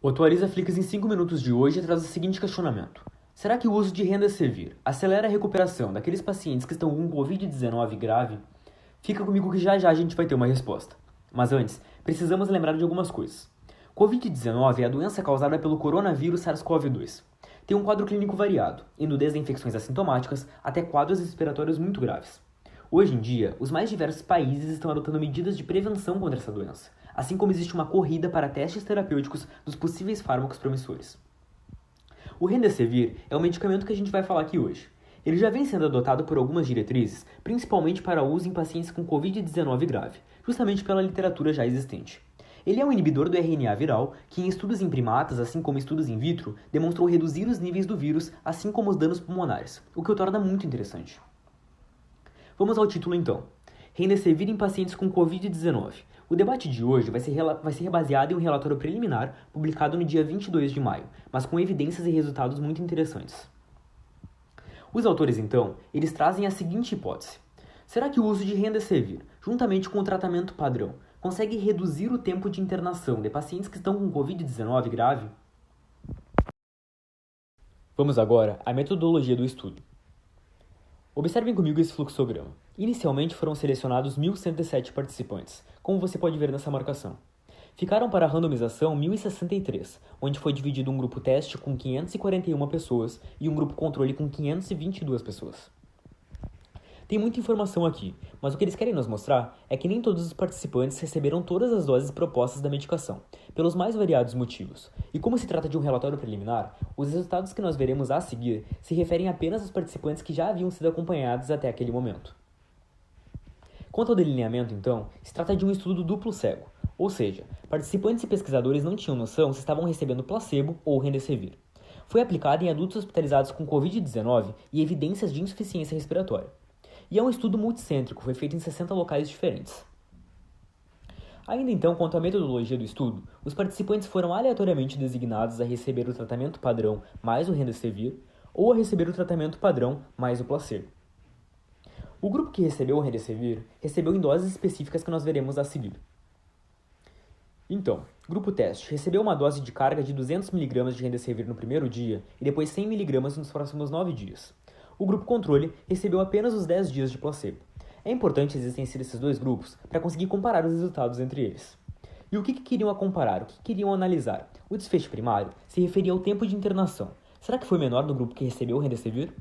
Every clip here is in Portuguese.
O Atualiza Flix em 5 minutos de hoje traz o seguinte questionamento. Será que o uso de Remdesivir acelera a recuperação daqueles pacientes que estão com Covid-19 grave? Fica comigo que já já a gente vai ter uma resposta. Mas antes, precisamos lembrar de algumas coisas. Covid-19 é a doença causada pelo coronavírus SARS-CoV-2. Tem um quadro clínico variado, indo desde infecções assintomáticas até quadros respiratórios muito graves. Hoje em dia, os mais diversos países estão adotando medidas de prevenção contra essa doença, assim como existe uma corrida para testes terapêuticos dos possíveis fármacos promissores. O Remdesivir é o medicamento que a gente vai falar aqui hoje. Ele já vem sendo adotado por algumas diretrizes, principalmente para uso em pacientes com Covid-19 grave, justamente pela literatura já existente. Ele é um inibidor do RNA viral que, em estudos em primatas, assim como estudos in vitro, demonstrou reduzir os níveis do vírus, assim como os danos pulmonares, o que o torna muito interessante. Vamos ao título então. Remdesivir em pacientes com Covid-19. O debate de hoje vai ser baseado em um relatório preliminar publicado no dia 22 de maio, mas com evidências e resultados muito interessantes. Os autores, então, eles trazem a seguinte hipótese. Será que o uso de Remdesivir, juntamente com o tratamento padrão, consegue reduzir o tempo de internação de pacientes que estão com Covid-19 grave? Vamos agora à metodologia do estudo. Observem comigo esse fluxograma. Inicialmente foram selecionados 1.107 participantes, como você pode ver nessa marcação. Ficaram para a randomização 1.063, onde foi dividido um grupo teste com 541 pessoas e um grupo controle com 522 pessoas. Tem muita informação aqui, mas o que eles querem nos mostrar é que nem todos os participantes receberam todas as doses propostas da medicação, pelos mais variados motivos. E como se trata de um relatório preliminar, os resultados que nós veremos a seguir se referem apenas aos participantes que já haviam sido acompanhados até aquele momento. Quanto ao delineamento, então, se trata de um estudo duplo cego, ou seja, participantes e pesquisadores não tinham noção se estavam recebendo placebo ou Remdesivir. Foi aplicado em adultos hospitalizados com Covid-19 e evidências de insuficiência respiratória. E é um estudo multicêntrico, foi feito em 60 locais diferentes. Ainda então, quanto à metodologia do estudo, os participantes foram aleatoriamente designados a receber o tratamento padrão mais o Remdesivir ou a receber o tratamento padrão mais o placebo. O grupo que recebeu o Remdesivir recebeu em doses específicas que nós veremos a seguir. Então, grupo teste recebeu uma dose de carga de 200 mg de Remdesivir no primeiro dia e depois 100 mg nos próximos 9 dias. O grupo controle recebeu apenas os 10 dias de placebo. É importante existência desses dois grupos para conseguir comparar os resultados entre eles. E o que queriam comparar? O que queriam analisar? O desfecho primário se referia ao tempo de internação. Será que foi menor no grupo que recebeu o Remdesivir?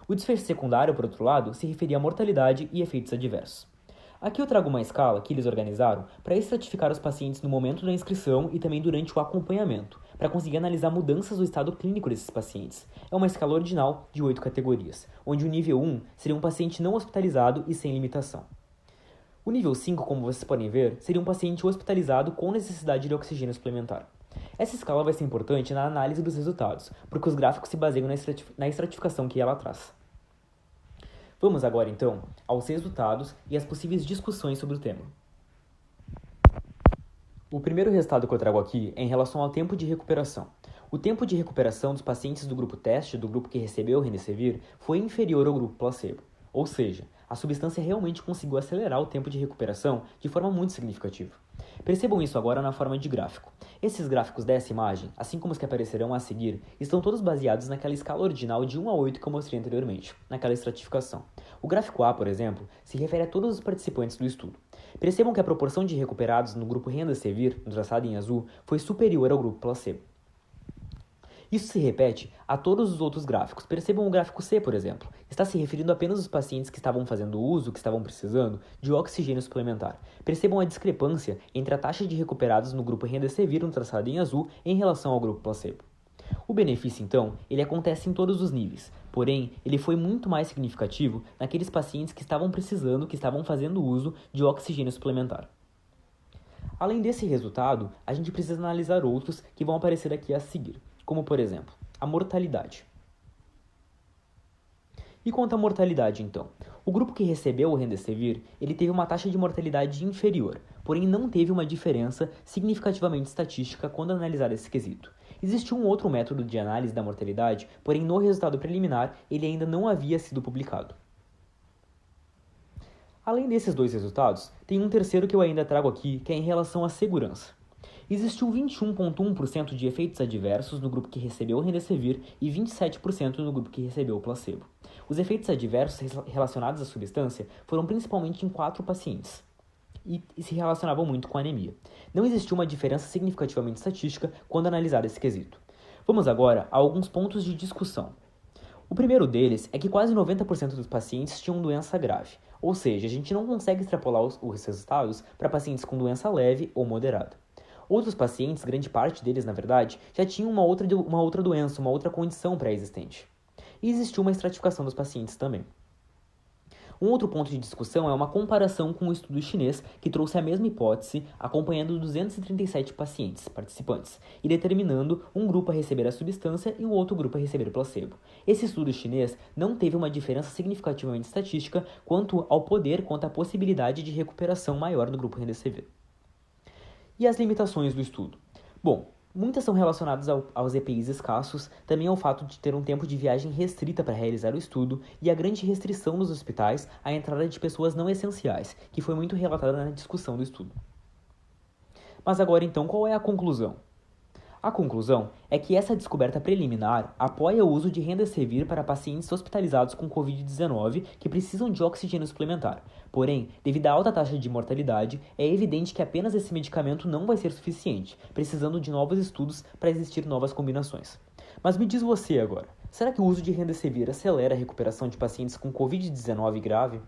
O desfecho secundário, por outro lado, se referia à mortalidade e efeitos adversos. Aqui eu trago uma escala que eles organizaram para estratificar os pacientes no momento da inscrição e também durante o acompanhamento, para conseguir analisar mudanças do estado clínico desses pacientes. É uma escala ordinal de 8 categorias, onde o nível 1 seria um paciente não hospitalizado e sem limitação. O nível 5, como vocês podem ver, seria um paciente hospitalizado com necessidade de oxigênio suplementar. Essa escala vai ser importante na análise dos resultados, porque os gráficos se baseiam na estratificação que ela traz. Vamos agora, então, aos resultados e às possíveis discussões sobre o tema. O primeiro resultado que eu trago aqui é em relação ao tempo de recuperação. O tempo de recuperação dos pacientes do grupo teste, do grupo que recebeu o Remdesivir, foi inferior ao grupo placebo. Ou seja, a substância realmente conseguiu acelerar o tempo de recuperação de forma muito significativa. Percebam isso agora na forma de gráfico. Esses gráficos dessa imagem, assim como os que aparecerão a seguir, estão todos baseados naquela escala ordinal de 1 a 8 que eu mostrei anteriormente, naquela estratificação. O gráfico A, por exemplo, se refere a todos os participantes do estudo. Percebam que a proporção de recuperados no grupo Remdesivir, no traçado em azul, foi superior ao grupo placebo. Isso se repete a todos os outros gráficos. Percebam o gráfico C, por exemplo. Está se referindo apenas aos pacientes que estavam fazendo uso, que estavam precisando, de oxigênio suplementar. Percebam a discrepância entre a taxa de recuperados no grupo Remdesivir, no traçado em azul, em relação ao grupo placebo. O benefício, então, ele acontece em todos os níveis, porém, ele foi muito mais significativo naqueles pacientes que estavam precisando, que estavam fazendo uso de oxigênio suplementar. Além desse resultado, a gente precisa analisar outros que vão aparecer aqui a seguir, como, por exemplo, a mortalidade. E quanto à mortalidade, então? O grupo que recebeu o Remdesivir, ele teve uma taxa de mortalidade inferior, porém não teve uma diferença significativamente estatística quando analisar esse quesito. Existe um outro método de análise da mortalidade, porém no resultado preliminar ele ainda não havia sido publicado. Além desses dois resultados, tem um terceiro que eu ainda trago aqui, que é em relação à segurança. existiu 21,1% de efeitos adversos no grupo que recebeu o Remdesivir e 27% no grupo que recebeu o placebo. Os efeitos adversos relacionados à substância foram principalmente em 4 pacientes e se relacionavam muito com a anemia. Não existiu uma diferença significativamente estatística quando analisado esse quesito. Vamos agora a alguns pontos de discussão. O primeiro deles é que quase 90% dos pacientes tinham doença grave, ou seja, a gente não consegue extrapolar os resultados para pacientes com doença leve ou moderada. Outros pacientes, grande parte deles na verdade, já tinham uma outra doença, uma outra condição pré-existente. E existiu uma estratificação dos pacientes também. Um outro ponto de discussão é uma comparação com o estudo chinês, que trouxe a mesma hipótese, acompanhando 237 participantes, e determinando um grupo a receber a substância e o outro grupo a receber o placebo. Esse estudo chinês não teve uma diferença significativamente estatística quanto à possibilidade de recuperação maior no grupo Remdesivir. E as limitações do estudo? Bom, muitas são relacionadas aos EPIs escassos, também ao fato de ter um tempo de viagem restrita para realizar o estudo e a grande restrição nos hospitais à entrada de pessoas não essenciais, que foi muito relatada na discussão do estudo. Mas agora então, qual é a conclusão? A conclusão é que essa descoberta preliminar apoia o uso de Remdesivir para pacientes hospitalizados com Covid-19 que precisam de oxigênio suplementar. Porém, devido à alta taxa de mortalidade, é evidente que apenas esse medicamento não vai ser suficiente, precisando de novos estudos para existir novas combinações. Mas me diz você agora, será que o uso de Remdesivir acelera a recuperação de pacientes com Covid-19 grave?